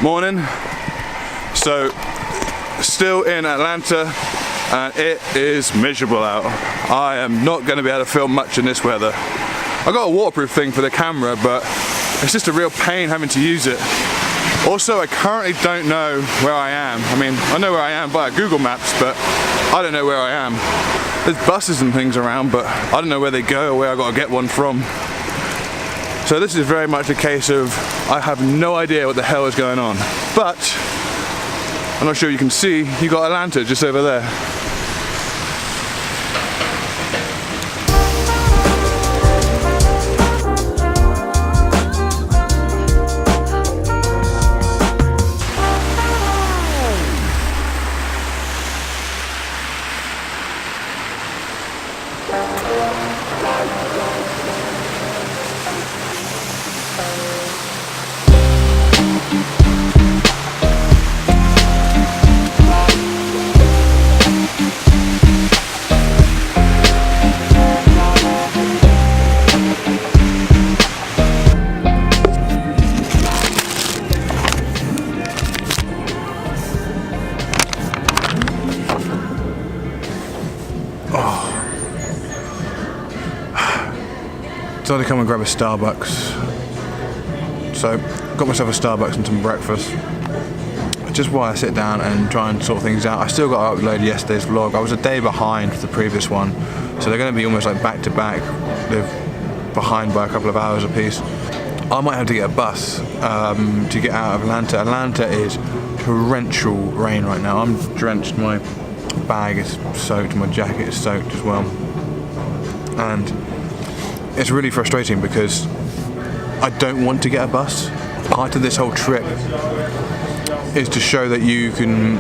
Morning. So, still in Atlanta, and it is miserable out. I am not going to be able to film much in this weather. I got a waterproof thing for the camera, but it's just a real pain having to use it. Also, I currently don't know where I am. I mean, I know where I am via Google Maps, but I don't know where I am. There's buses and things around, but I don't know where they go or where I got to get one from. So this is very much a case of I have no idea what the hell is going on. But I'm not sure you can see, you got Atlanta just over there. Decided to come and grab a Starbucks. So, got myself a Starbucks and some breakfast. Just while I sit down and try and sort things out. I still got to upload yesterday's vlog. I was a day behind for the previous one, so they're going to be almost like back to back. They're behind by a couple of hours apiece. I might have to get a bus to get out of Atlanta. Atlanta is torrential rain right now. I'm drenched. My bag is soaked. My jacket is soaked as well. And it's really frustrating because I don't want to get a bus. Part of this whole trip is to show that you can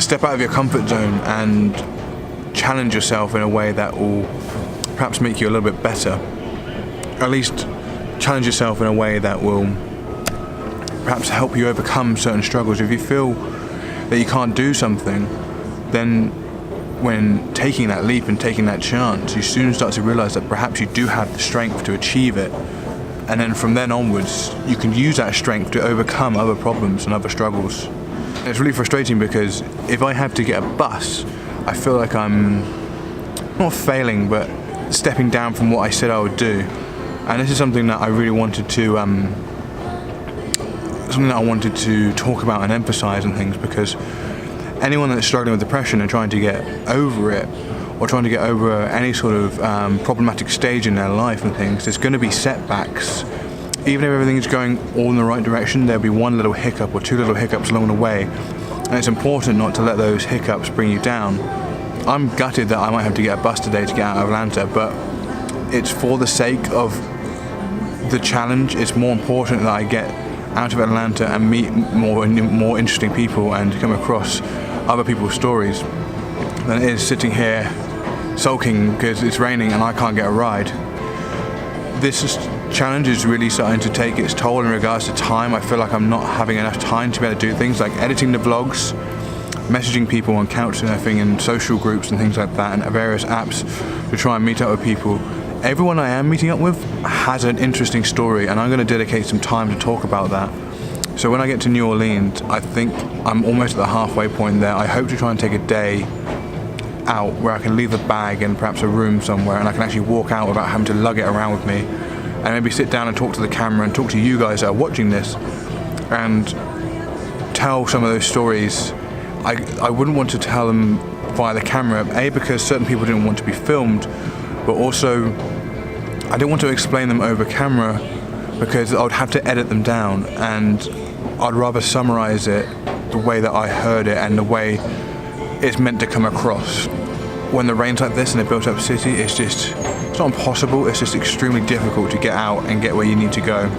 step out of your comfort zone and challenge yourself in a way that will perhaps make you a little bit better. At least challenge yourself in a way that will perhaps help you overcome certain struggles. If you feel that you can't do something, then when taking that leap and taking that chance, you soon start to realize that perhaps you do have the strength to achieve it. And then from then onwards, you can use that strength to overcome other problems and other struggles. And it's really frustrating because if I have to get a bus, I feel like I'm not failing, but stepping down from what I said I would do. And this is something that I really wanted to, talk about and emphasize and things, because anyone that's struggling with depression and trying to get over it, or trying to get over any sort of problematic stage in their life and things, there's going to be setbacks. Even if everything is going all in the right direction, there'll be one little hiccup or two little hiccups along the way. And it's important not to let those hiccups bring you down. I'm gutted that I might have to get a bus today to get out of Atlanta, but it's for the sake of the challenge. It's more important that I get out of Atlanta and meet more interesting people and come across other people's stories than it is sitting here sulking because it's raining and I can't get a ride. This challenge is really starting to take its toll in regards to time. I feel like I'm not having enough time to be able to do things like editing the vlogs, messaging people on Couchsurfing and social groups and things like that, and various apps to try and meet up with people. Everyone I am meeting up with has an interesting story, and I'm going to dedicate some time to talk about that. So when I get to New Orleans, I think I'm almost at the halfway point there. I hope to try and take a day out where I can leave a bag in perhaps a room somewhere, and I can actually walk out without having to lug it around with me, and maybe sit down and talk to the camera and talk to you guys that are watching this and tell some of those stories. I wouldn't want to tell them via the camera, A, because certain people didn't want to be filmed, but also I didn't want to explain them over camera because I would have to edit them down, and I'd rather summarize it the way that I heard it and the way it's meant to come across. When the rain's like this in a built-up city, it's not impossible, it's just extremely difficult to get out and get where you need to go.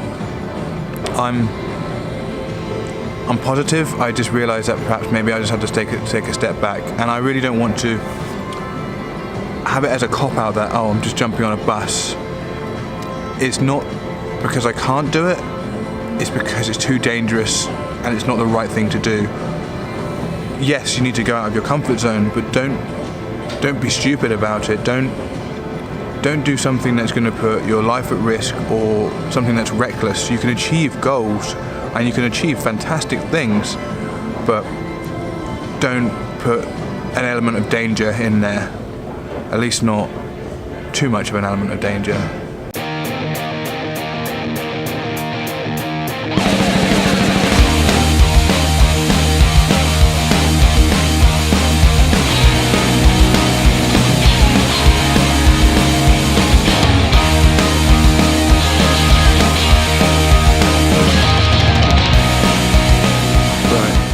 I'm positive. I just realized that perhaps maybe I just have to take a step back, and I really don't want to have it as a cop-out that, oh, I'm just jumping on a bus. It's not because I can't do it, it's because it's too dangerous and it's not the right thing to do. Yes, you need to go out of your comfort zone, but don't be stupid about it. Don't do something that's going to put your life at risk or something that's reckless. You can achieve goals and you can achieve fantastic things, but don't put an element of danger in there, at least not too much of an element of danger.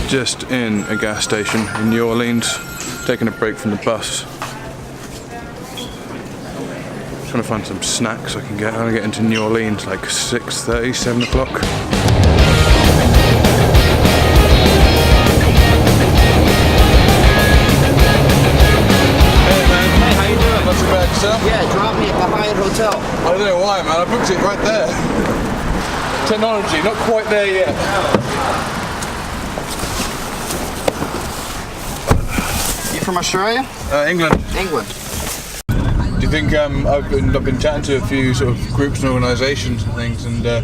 Just in a gas station in New Orleans, taking a break from the bus. Trying to find some snacks I can get. I'm gonna get into New Orleans like 6:30, 7 o'clock. Hey man, how you doing? Not too bad, yourself? Yeah, drop me at the Hyatt Hotel. I don't know why, man. I booked it right there. Technology, not quite there yet. From Australia? England. England. Do you think I've been chatting to a few sort of groups and organisations and things, and do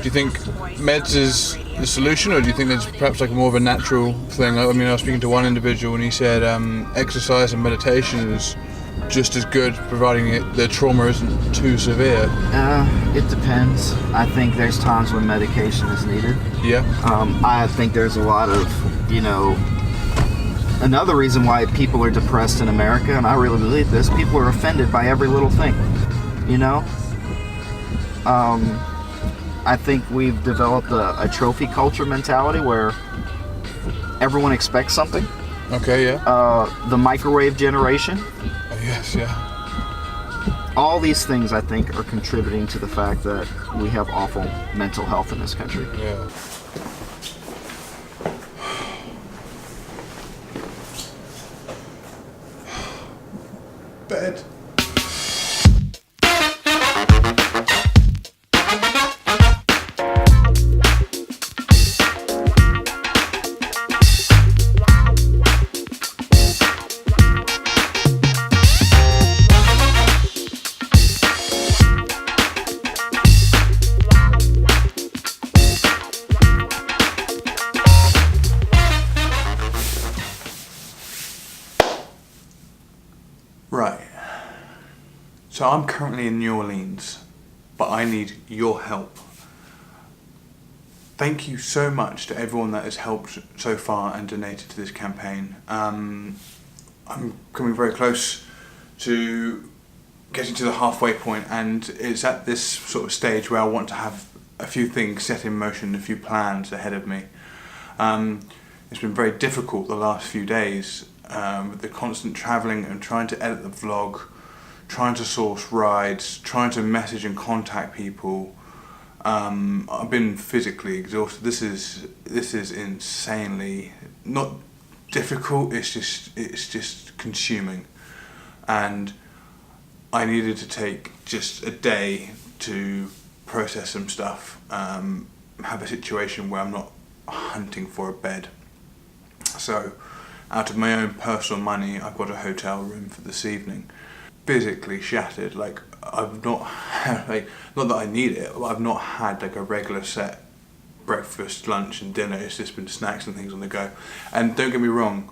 you think meds is the solution, or do you think there's perhaps like more of a natural thing? I mean, I was speaking to one individual and he said exercise and meditation is just as good, providing the trauma isn't too severe. It depends. I think there's times when medication is needed. Yeah. I think there's a lot of, another reason why people are depressed in America, and I really believe this, people are offended by every little thing, I think we've developed a trophy culture mentality where everyone expects something. Okay, yeah. The microwave generation. Oh, yes, yeah. All these things, I think, are contributing to the fact that we have awful mental health in this country. Yeah. Bed. Right, so I'm currently in New Orleans, but I need your help. Thank you so much to everyone that has helped so far and donated to this campaign. I'm coming very close to getting to the halfway point, and it's at this sort of stage where I want to have a few things set in motion, a few plans ahead of me. It's been very difficult the last few days. With the constant travelling and trying to edit the vlog, trying to source rides, trying to message and contact people. I've been physically exhausted. This is insanely not difficult. It's just consuming, and I needed to take just a day to process some stuff. Have a situation where I'm not hunting for a bed. So, out of my own personal money, I've got a hotel room for this evening. Physically shattered, like I've not had, not that I need it, but I've not had like a regular set breakfast, lunch and dinner. It's just been snacks and things on the go. And don't get me wrong,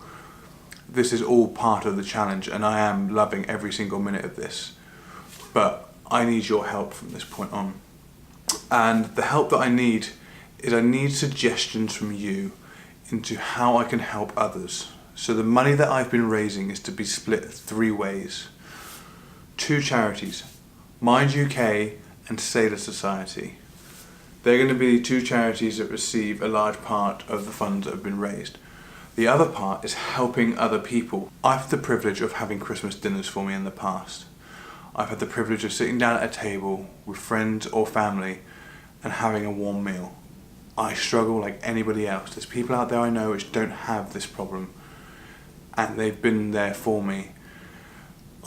this is all part of the challenge and I am loving every single minute of this. But I need your help from this point on. And the help that I need is I need suggestions from you into how I can help others. So the money that I've been raising is to be split 3 ways. 2 charities, Mind UK and Sailor Society. They're going to be 2 charities that receive a large part of the funds that have been raised. The other part is helping other people. I've had the privilege of having Christmas dinners for me in the past. I've had the privilege of sitting down at a table with friends or family and having a warm meal. I struggle like anybody else. There's people out there I know which don't have this problem, and they've been there for me.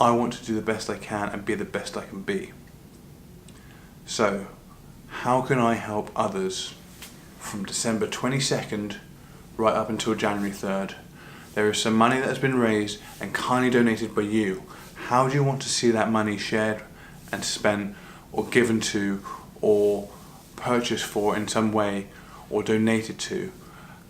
I want to do the best I can and be the best I can be. So, how can I help others from December 22nd right up until January 3rd? There is some money that has been raised and kindly donated by you. How do you want to see that money shared and spent or given to or purchased for in some way? or donated to,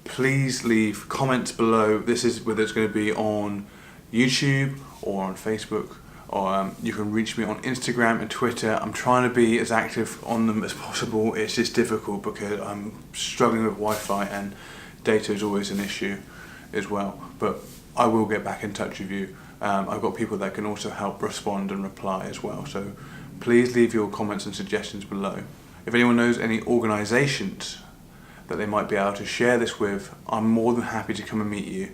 please leave comments below. This is whether it's going to be on YouTube or on Facebook, or you can reach me on Instagram and Twitter. I'm trying to be as active on them as possible. It's just difficult because I'm struggling with Wi-Fi and data is always an issue as well. But I will get back in touch with you. I've got people that can also help respond and reply as well. So please leave your comments and suggestions below. If anyone knows any organisations that they might be able to share this with, I'm more than happy to come and meet you.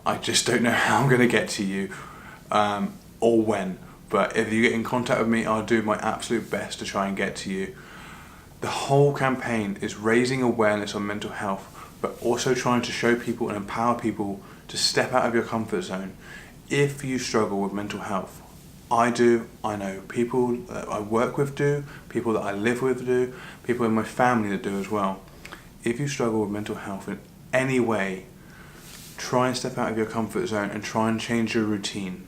I just don't know how I'm going to get to you or when. But if you get in contact with me, I'll do my absolute best to try and get to you. The whole campaign is raising awareness on mental health, but also trying to show people and empower people to step out of your comfort zone. If you struggle with mental health, I do, I know people that I work with do, people that I live with do, people in my family that do as well. If you struggle with mental health in any way, try and step out of your comfort zone and try and change your routine.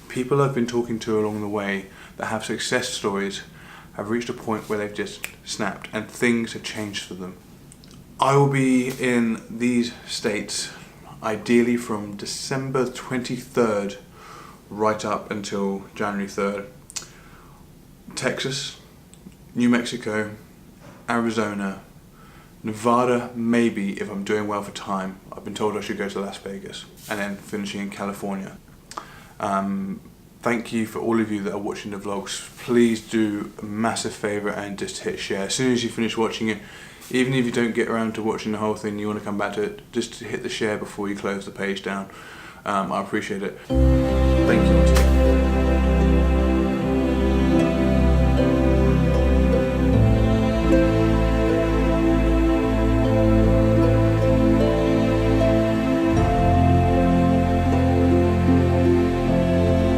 People I've been talking to along the way that have success stories have reached a point where they've just snapped and things have changed for them. I will be in these states ideally from December 23rd right up until January 3rd. Texas, New Mexico, Arizona, Nevada, maybe if I'm doing well for time. I've been told I should go to Las Vegas, and then finishing in California. Thank you for all of you that are watching the vlogs. Please do a massive favour and just hit share. As soon as you finish watching it, even if you don't get around to watching the whole thing, you want to come back to it, just hit the share before you close the page down. I appreciate it. Thank you once again.